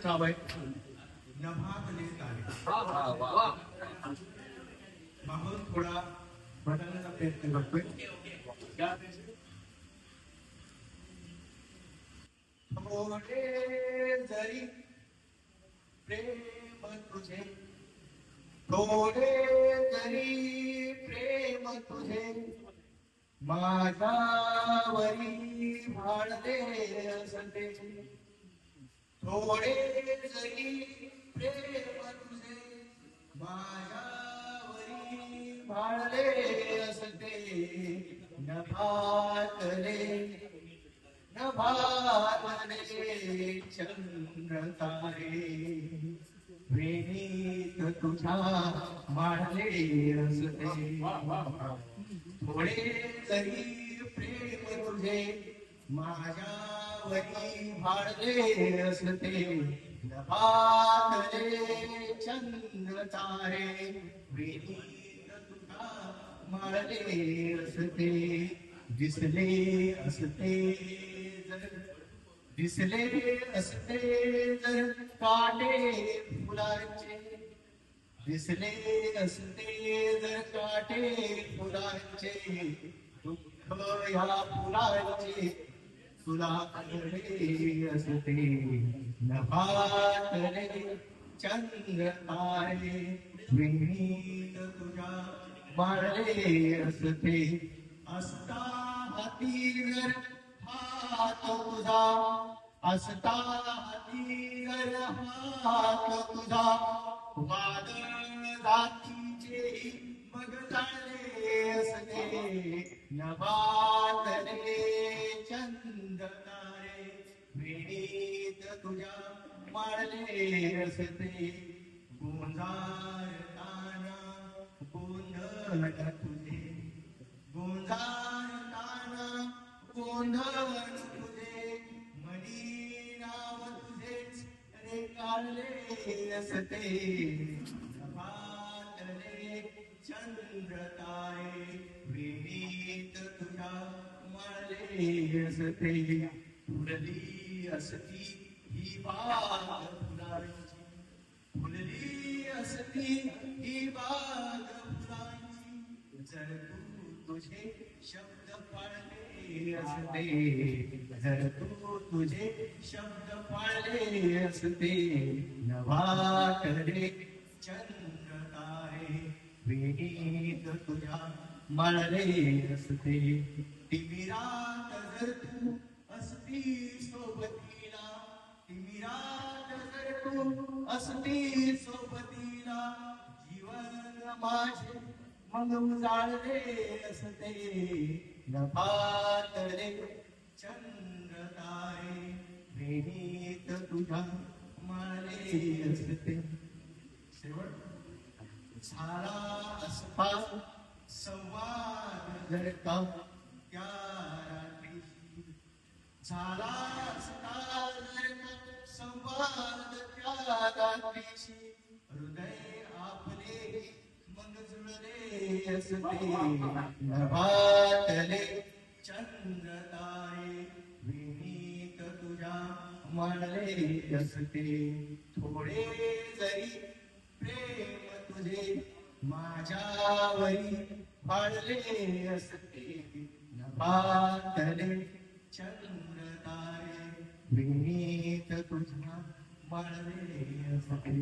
का बाई नभातले तारे वा माहून थोडा बदलण्याचा प्रयत्न करतोय. थोडे जरी प्रेम तुझे, थोडे जरी प्रेम तुझे माझ्यावरी भाळले असते, थोडे जरी प्रेम तुझे माझ्यावरी भाळले असते, नभातले नभातले चंद्र तारे वेणीत तुझ्या माळले असते, थोडे जरी प्रेम तुझे माझ्यावरी भाळले असते, नभातले चंद्र तारे वेणीत तुझ्या माळले असते, दिसले असते जर दिसले असते जर काटे फुलांचे, दिसले असते जर काटे फुलांचे, दुःख या फुलांचे तुला कळले असते, नभातले चंद्र तारे वेणीत तुझ्या माळले असते, असता हाती जर हात तुझा, असता हाती जर हात तुझा, वादळ जातीचे मग जाणे असते, नभातले चंद्र तारे वेणीत तुझ्या माळले असते, गोंजारताना गोंधळ तुझे, गोंजारताना गोंधळ तुझे, मनी नाव तुझेच रेखाळले असते, नभातले चंद्र तारे वेणीत तुझ्या माळले असते, फुलली असती ही बाग फुलांची, फुलली असती ही बाग फुलांची, जर तू तुझे शब्द पाळले असते, जर तू तुझे शब्द पाळले असते, नभातले चंद्र तारे वेणीत तुझ्या माळले असते, तिमिरात जर तू असती सोबतीला, तिमिरात जर तू असती सोबतीला, जीवन माझे मग उजाळले असते, नभातले चंद्र तारे वेणीत तुझ्या माळले असते. शेवट झाला असता संवाद जर का त्या रात्रीशी, झाला असता जर का संवाद त्या रात्रीशी, हृदय आपले मग जुळले असते, नभातले चंद्र तारे वेणीत तुझ्या माळले असते, थोडे जरी प्रेम तुझे माझ्यावरी भाळले असते, नभातले चंद्र तारे वेणीत तुझ्या माळले असते.